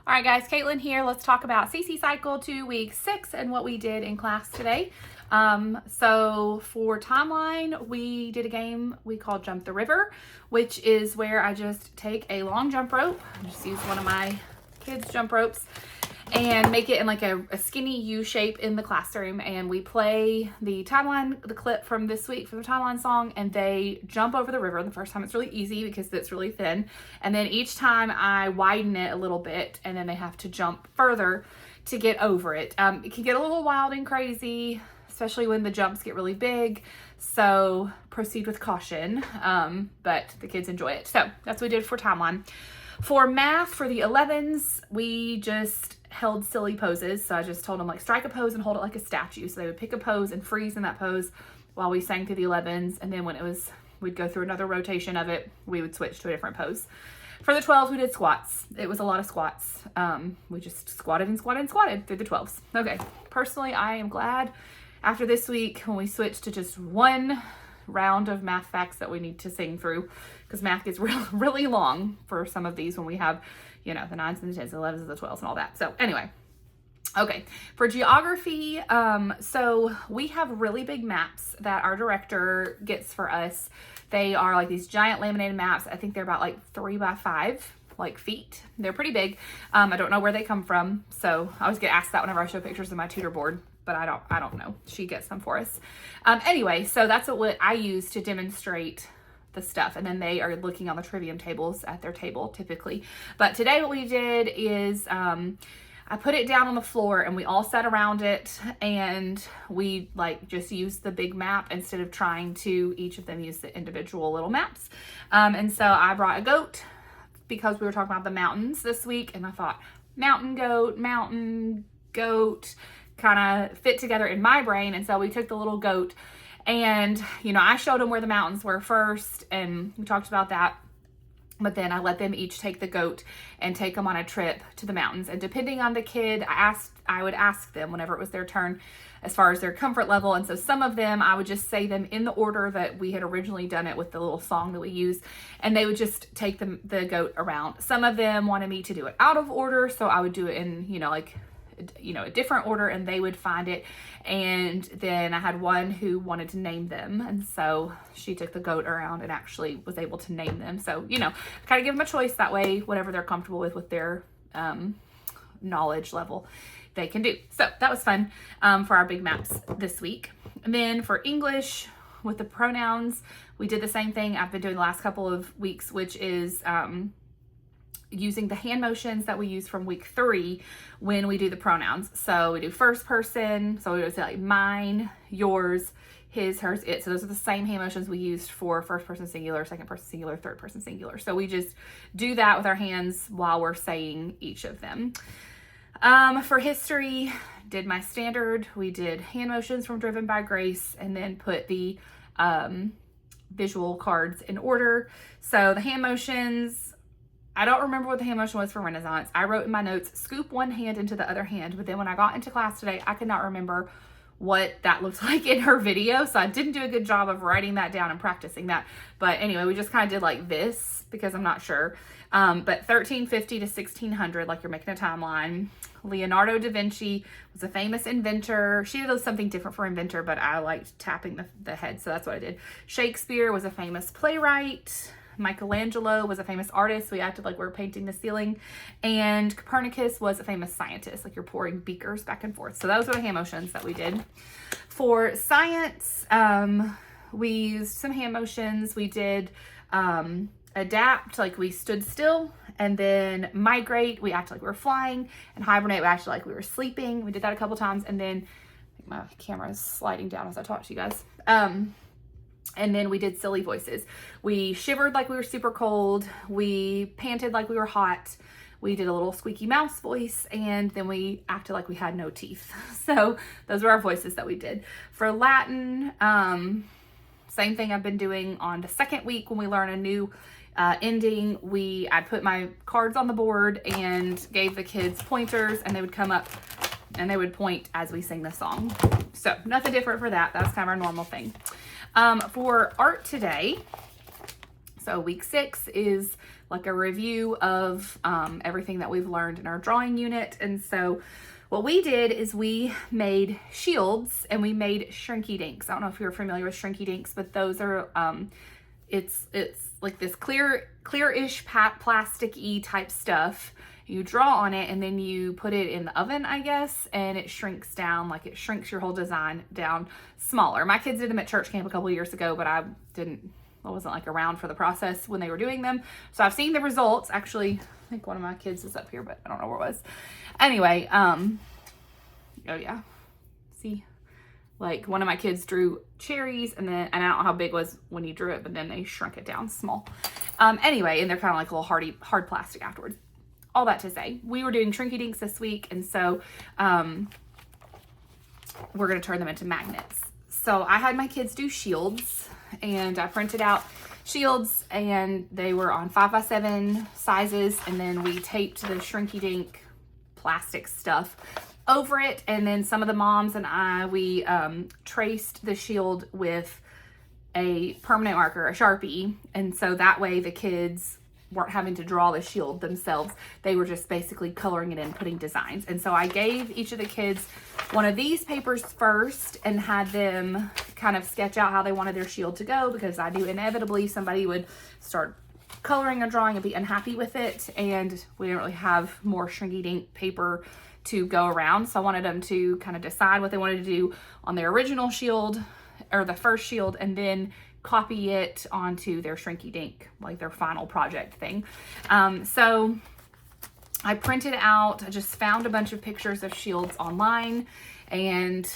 All right, guys, Caitlin here. Let's talk about CC Cycle 2 week 6 and what we did in class today. So for timeline, we did a game we called Jump the River, which is where I just take a long jump rope, I just use one of my kids' jump ropes, and make it in like a skinny U shape in the classroom. And we play the clip from this week for the timeline song, and they jump over the river. The first time it's really easy because it's really thin. And then each time I widen it a little bit, and then they have to jump further to get over it. It can get a little wild and crazy, especially when the jumps get really big. So proceed with caution, but the kids enjoy it. So that's what we did for timeline. For math, for the 11s, we just held silly poses. So I just told them, like, strike a pose and hold it like a statue. So they would pick a pose and freeze in that pose while we sang through the 11s. And then when we'd go through another rotation of it, we would switch to a different pose. For the 12s, we did squats. It was a lot of squats. We just squatted and squatted and squatted through the 12s. Okay. Personally, I am glad after this week when we switched to just one round of math facts that we need to sing through, because math gets really long for some of these when we have, the 9s and the 10s, the 11s and the 12s and all that. So anyway, okay, for geography, so we have really big maps that our director gets for us. They are like these giant laminated maps. I think they're about like 3 by 5 feet. They're pretty big. I don't know where they come from, so I always get asked that whenever I show pictures of my tutor board, but I don't know. She gets them for us. Anyway, so that's what I use to demonstrate the stuff. And then they are looking on the trivium tables at their table typically. But today what we did is I put it down on the floor and we all sat around it, and we just used the big map instead of trying to each of them use the individual little maps. And so I brought a goat because we were talking about the mountains this week, and I thought mountain goat kind of fit together in my brain. And so we took the little goat, and I showed them where the mountains were first, and we talked about that. But then I let them each take the goat and take them on a trip to the mountains. And depending on the kid, I would ask them whenever it was their turn as far as their comfort level. And so some of them, I would just say them in the order that we had originally done it with the little song that we used, and they would just take the goat around. Some of them wanted me to do it out of order, so I would do it in, a different order, and they would find it. And then I had one who wanted to name them, and so she took the goat around and actually was able to name them. So kind of give them a choice that way, whatever they're comfortable with their knowledge level, they can do. So that was fun for our big maps this week. And then for English with the pronouns, we did the same thing I've been doing the last couple of weeks, which is using the hand motions that we use from week 3 when we do the pronouns. So we do first person, so we would say like mine, yours, his, hers, it. So those are the same hand motions we used for first person singular, second person singular, third person singular. So we just do that with our hands while we're saying each of them. For history, did my standard. We did hand motions from Driven by Grace, and then put the visual cards in order. So the hand motions, I don't remember what the hand motion was for Renaissance. I wrote in my notes, scoop one hand into the other hand. But then when I got into class today, I could not remember what that looked like in her video. So I didn't do a good job of writing that down and practicing that. But anyway, we just kind of did like this because I'm not sure. But 1350 to 1600, like you're making a timeline. Leonardo da Vinci was a famous inventor. She did something different for inventor, but I liked tapping the head. So that's what I did. Shakespeare was a famous playwright. Michelangelo was a famous artist. We acted like we were painting the ceiling. And Copernicus was a famous scientist, like you're pouring beakers back and forth. So those were the hand motions that we did. For science, we used some hand motions. We did adapt, like we stood still, and then migrate, we acted like we were flying, and hibernate, we acted like we were sleeping. We did that a couple times, and then I think my camera is sliding down as I talk to you guys. And then we did silly voices. We shivered like we were super cold. We panted like we were hot. We did a little squeaky mouse voice, and then we acted like we had no teeth. So those were our voices that we did. For Latin, same thing I've been doing on the second week when we learn a new ending. I put my cards on the board and gave the kids pointers, and they would come up and they would point as we sing the song. So nothing different for that. That's kind of our normal thing. For art today, So week 6 is like a review of everything that we've learned in our drawing unit. And so what we did is we made shields and we made shrinky dinks. I don't know if you're familiar with shrinky dinks, but those are, it's like this clear-ish plastic-y type stuff. You draw on it and then you put it in the oven, I guess, and it shrinks down, like it shrinks your whole design down smaller. My kids did them at church camp a couple years ago, but I wasn't like around for the process when they were doing them. So I've seen the results. Actually, I think one of my kids is up here, but I don't know where it was. Anyway, oh yeah, see, like one of my kids drew cherries and I don't know how big it was when he drew it, but then they shrunk it down small. Anyway, and they're kind of like a little hard plastic afterwards. All that to say, we were doing shrinky dinks this week, and so we're going to turn them into magnets. So I had my kids do shields, and I printed out shields, and they were on 5x7 sizes, and then we taped the shrinky dink plastic stuff over it, and then some of the moms and we traced the shield with a permanent marker, a Sharpie, and so that way the kids weren't having to draw the shield themselves. They were just basically coloring it in, putting designs. And so I gave each of the kids one of these papers first and had them kind of sketch out how they wanted their shield to go, because I knew inevitably somebody would start coloring or drawing and be unhappy with it, and we didn't really have more shrinky dink paper to go around. So I wanted them to kind of decide what they wanted to do on their original shield, or the first shield, and then copy it onto their shrinky dink, like their final project thing. So I printed out, I just found a bunch of pictures of shields online and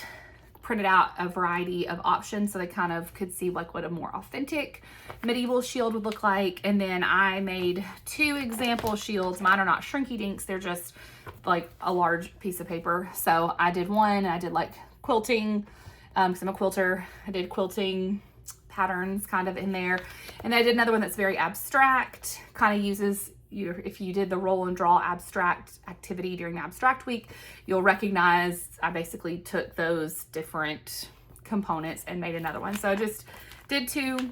printed out a variety of options so they kind of could see like what a more authentic medieval shield would look like. And then I made 2 example shields. Mine are not shrinky dinks, they're just like a large piece of paper. So I did one, I did like quilting, because I'm a quilter. I did quilting patterns kind of in there, and I did another one that's very abstract, kind of uses if you did the roll and draw abstract activity during the abstract week, you'll recognize I basically took those different components and made another one. So I just did 2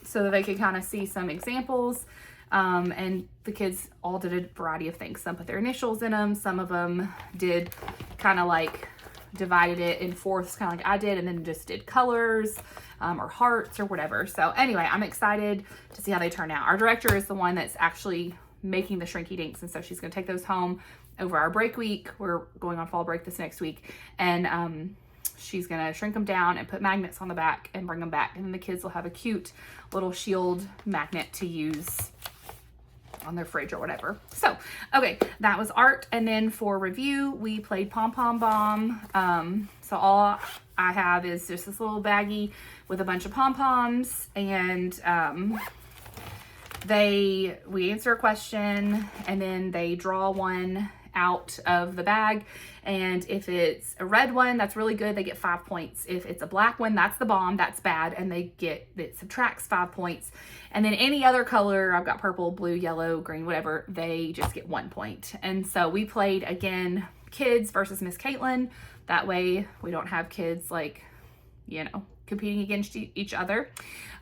so that they could kind of see some examples, and the kids all did a variety of things. Some put their initials in them, some of them did kind of like divided it in fourths, kind of like I did, and then just did colors or hearts or whatever. So anyway, I'm excited to see how they turn out. Our director is the one that's actually making the shrinky dinks, and so she's going to take those home over our break week. We're going on fall break this next week, and she's going to shrink them down and put magnets on the back and bring them back, and then the kids will have a cute little shield magnet to use on their fridge or whatever. So, okay, that was art. And then for review, we played Pom Pom Bomb. So all I have is just this little baggie with a bunch of pom-poms, and we answer a question, and then they draw one out of the bag, and if it's a red one, that's really good, they get 5 points. If it's a black one, that's the bomb, that's bad, and it subtracts 5 points. And then any other color, I've got purple, blue, yellow, green, whatever, they just get 1 point. And so we played, again, kids versus Miss Caitlin. That way we don't have kids like, you know, competing against each other.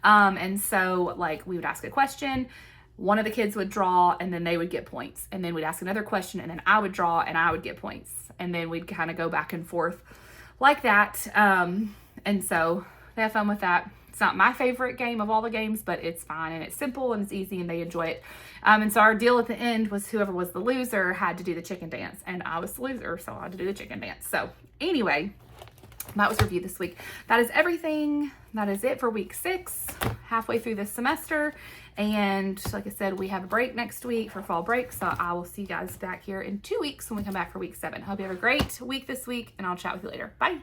And so like we would ask a question, one of the kids would draw, and then they would get points. And then we'd ask another question, and then I would draw and I would get points. And then we'd kind of go back and forth like that. And so they have fun with that. It's not my favorite game of all the games, but it's fine, and it's simple, and it's easy, and they enjoy it. And so our deal at the end was whoever was the loser had to do the chicken dance, and I was the loser, so I had to do the chicken dance. So anyway, that was review this week. That is everything. That is it for week 6, halfway through this semester. And like I said, we have a break next week for fall break. So I will see you guys back here in 2 weeks when we come back for week 7. Hope you have a great week this week, and I'll chat with you later. Bye.